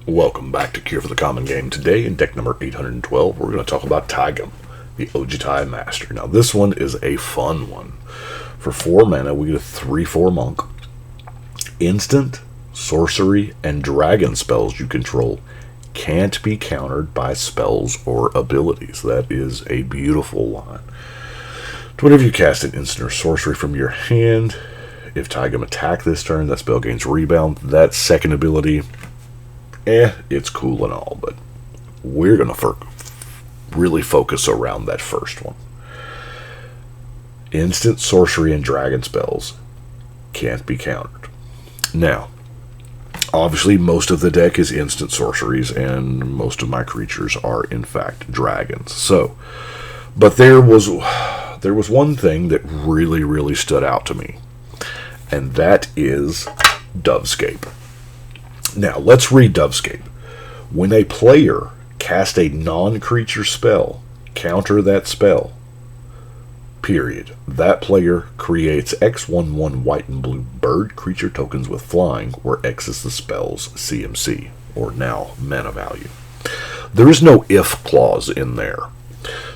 Welcome back to Cure for the Common Game. Today, in deck number 812, we're going to talk about Taigam, the Ojutai Master. Now, this one is a fun one. For 4 mana, we get a 3/4 monk. Instant, sorcery, and dragon spells you control can't be countered by spells or abilities. That is a beautiful line. Whenever you cast an instant or sorcery from your hand, if Taigam attack this turn, that spell gains rebound. That second ability, it's cool and all, but we're going to really focus around that first one. Instant, sorcery, and dragon spells can't be countered. Now, obviously, most of the deck is instant sorceries, and most of my creatures are, in fact, dragons. So, but there was one thing that really stood out to me, and that is Dovescape. Now, let's read Dovescape. When a player casts a non-creature spell, counter that spell, period. That player creates X/1/1 white and blue bird creature tokens with flying, where X is the spell's CMC, or now mana value. There is no if clause in there.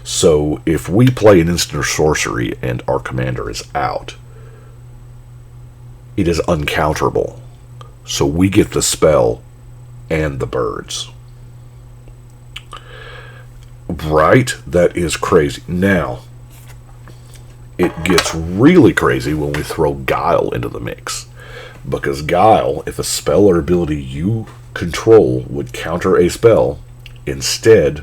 So, if we play an instant or sorcery and our commander is out, it is uncounterable. So we get the spell and the birds. Right? That is crazy. Now, it gets really crazy when we throw Guile into the mix. Because Guile, if a spell or ability you control would counter a spell, instead,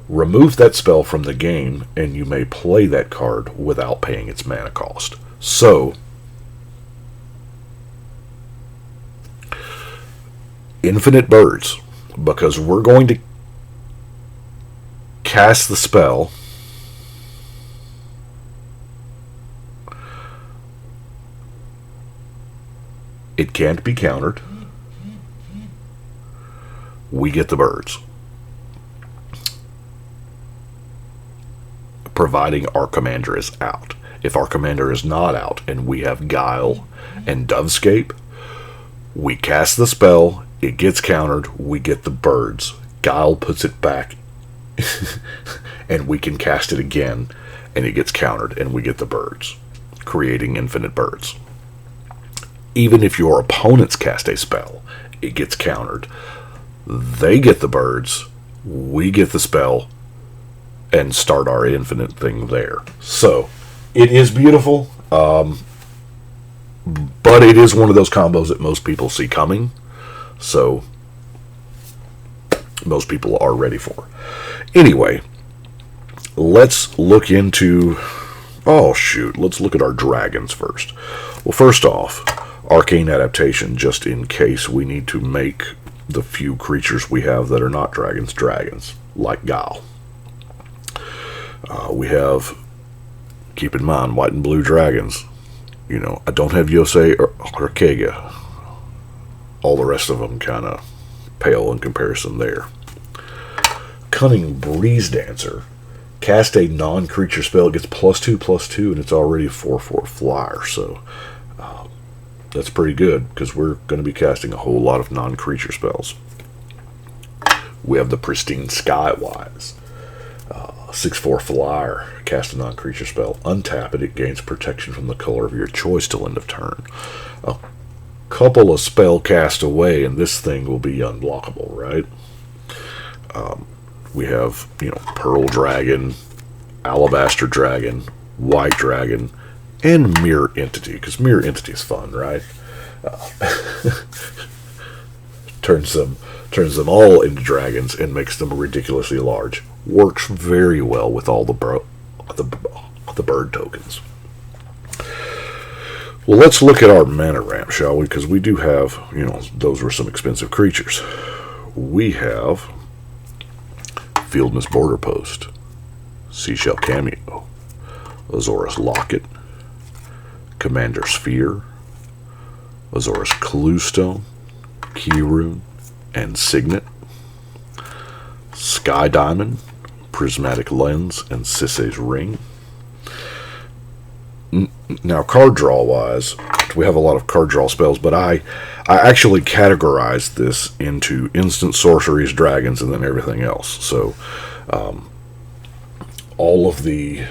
remove that spell from the game and you may play that card without paying its mana cost. So, infinite birds, because we're going to cast the spell it can't be countered. We get the birds, providing our commander is out. If our commander is not out and we have Guile and Dovescape, we cast the spell, it gets countered, we get the birds. Guile puts it back, and we can cast it again, and it gets countered, and we get the birds, creating infinite birds. Even if your opponents cast a spell, it gets countered. They get the birds, we get the spell, and start our infinite thing there. So, it is beautiful, but it is one of those combos that most people see coming. So, most people are ready for. Anyway, let's look into... let's look at our dragons first. Well, first off, Arcane Adaptation, just in case we need to make the few creatures we have that are not dragons, like Guile. We have, keep in mind, white and blue dragons. You know, I don't have Yosei or Kega. All the rest of them kind of pale in comparison there. Cunning Breeze Dancer. Cast a non-creature spell. It gets +2/+2, and it's already a 4/4 flyer. So that's pretty good, because we're going to be casting a whole lot of non-creature spells. We have the Pristine Skywise. 6/4 flyer. Cast a non-creature spell. Untap it. It gains protection from the color of your choice till end of turn. Couple of spell cast away and this thing will be unblockable, right? We have, Pearl Dragon, Alabaster Dragon, White Dragon, and Mirror Entity, because Mirror Entity is fun, right? Turns them all into dragons and makes them ridiculously large. Works very well with all the bird tokens. Well, let's look at our mana ramp, shall we? Because we do have, those were some expensive creatures. We have Fieldman's Border Post, Seashell Cameo, Azorius Locket, Commander Sphere, Azorius Cluestone, Keyrune, and Signet, Sky Diamond, Prismatic Lens, and Sisse's Ring. Now, card draw wise, we have a lot of card draw spells, but I actually categorized this into instant sorceries, dragons, and then everything else. So all of the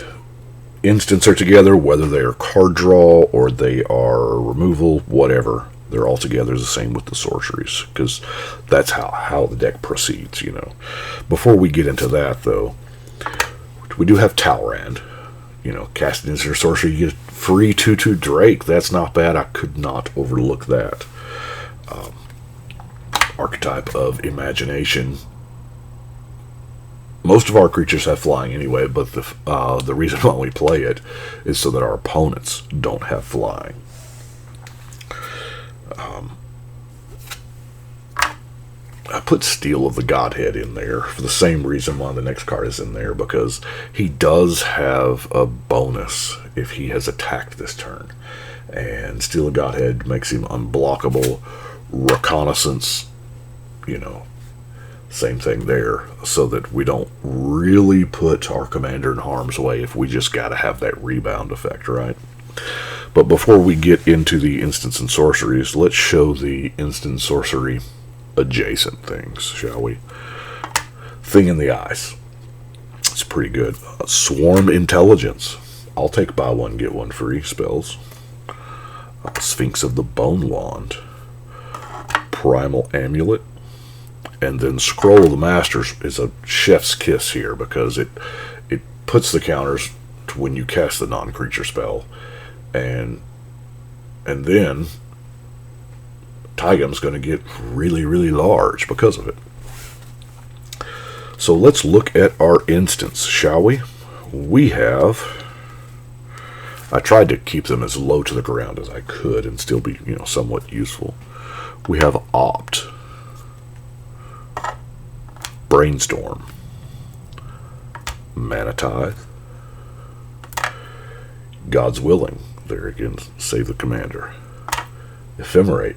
instants are together, whether they are card draw or they are removal, whatever. They're all together the same with the sorceries, because that's how the deck proceeds, you know. Before we get into that, though, we do have Talrand. You know, cast an instant sorcery, you get free 2/2 Drake. That's not bad. I could not overlook that. Archetype of imagination. Most of our creatures have flying anyway, but the reason why we play it is so that our opponents don't have flying. I put Steele of the Godhead in there for the same reason why the next card is in there, because he does have a bonus if he has attacked this turn. And Steele of Godhead makes him unblockable. Reconnaissance, you know, same thing there, so that we don't really put our commander in harm's way if we just got to have that rebound effect, right? But before we get into the instants and sorceries, let's show the instant sorcery adjacent things, shall we? Thing in the Eyes. It's pretty good. Swarm Intelligence. I'll take buy one, get one free spells. Sphinx of the Bone Wand. Primal Amulet. And then Scroll of the Masters is a chef's kiss here, because it puts the counters to when you cast the non-creature spell. And then Taigam's going to get really, really large because of it. So let's look at our instants, shall we? We have... I tried to keep them as low to the ground as I could and still be, you know, somewhat useful. We have Opt. Brainstorm. Mana Tithe. God's Willing. There again, save the commander. Ephemerate.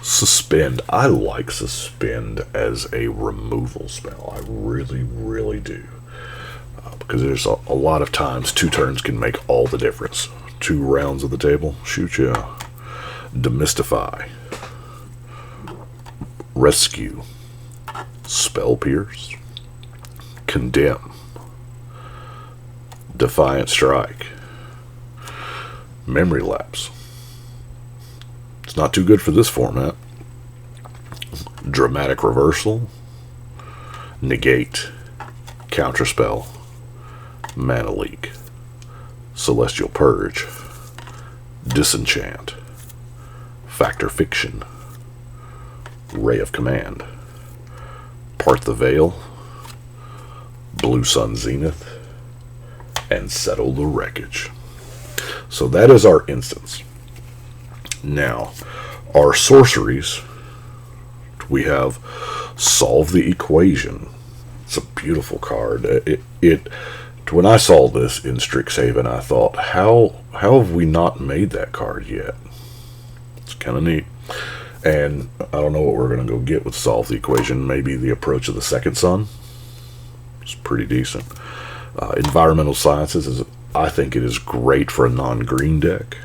Suspend. I like Suspend as a removal spell. I really, really do. Because there's a lot of times 2 turns can make all the difference. 2 rounds of the table, shoot ya. Demystify. Rescue. Spell Pierce. Condemn. Defiant Strike. Memory Lapse. It's not too good for this format. Dramatic Reversal. Negate. Counterspell. Mana Leak. Celestial Purge. Disenchant. Factor Fiction. Ray of Command. Part the Veil. Blue Sun Zenith. And Settle the Wreckage. So that is our instance. Now, our sorceries, we have Solve the Equation. It's a beautiful card. When I saw this in Strixhaven, I thought, how have we not made that card yet? It's kind of neat. And I don't know what we're going to go get with Solve the Equation. Maybe the Approach of the Second Sun. It's pretty decent. Environmental Sciences, I think it is great for a non-green deck.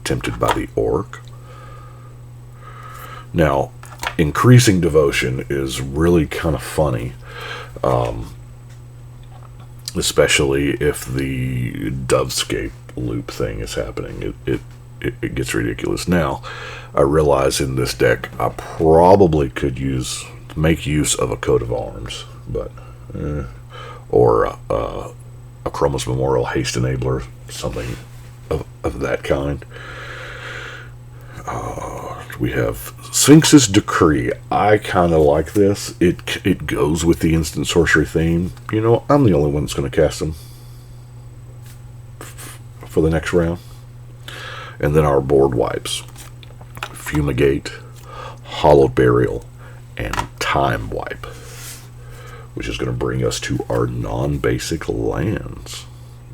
Tempted by the Orc. Now, Increasing Devotion is really kind of funny. Especially if the Dovescape loop thing is happening. It gets ridiculous. Now, I realize in this deck I probably could make use of a Coat of Arms, but or a Chroma's Memorial Haste Enabler, something of that kind. We have Sphinx's Decree. I kind of like this. It goes with the instant sorcery theme. You know, I'm the only one that's going to cast them for the next round. And then our board wipes. Fumigate, Hallowed Burial, and Time Wipe, which is going to bring us to our non-basic lands.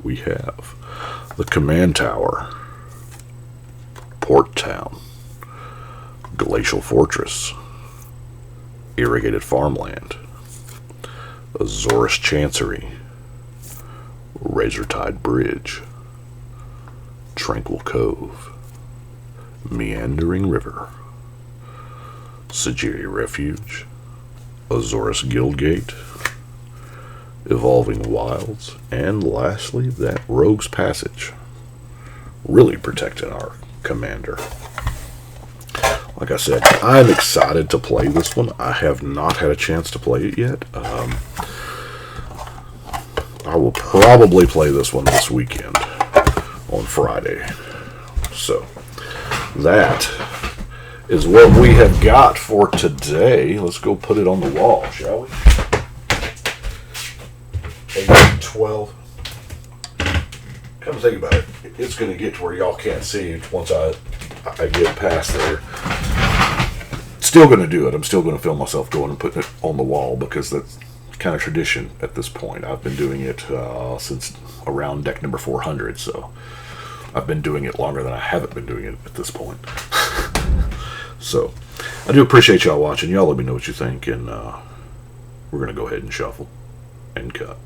We have the Command Tower, Port Town, Glacial Fortress, Irrigated Farmland, Azorus Chancery, Razortide Bridge, Tranquil Cove, Meandering River, Sajiri Refuge, Azorus Guildgate, Evolving Wilds, and lastly, that Rogue's Passage. Really protecting our commander. Like I said, I'm excited to play this one. I have not had a chance to play it yet. I will probably play this one this weekend on Friday. So, that is what we have got for today. Let's go put it on the wall, shall we? 8, 12. Come think about it. It's going to get to where y'all can't see once I get past there. Still going to do it. I'm still going to film myself going and putting it on the wall because that's kind of tradition at this point. I've been doing it since around deck number 400, so I've been doing it longer than I haven't been doing it at this point. So, I do appreciate y'all watching. Y'all let me know what you think, and we're going to go ahead and shuffle and cut.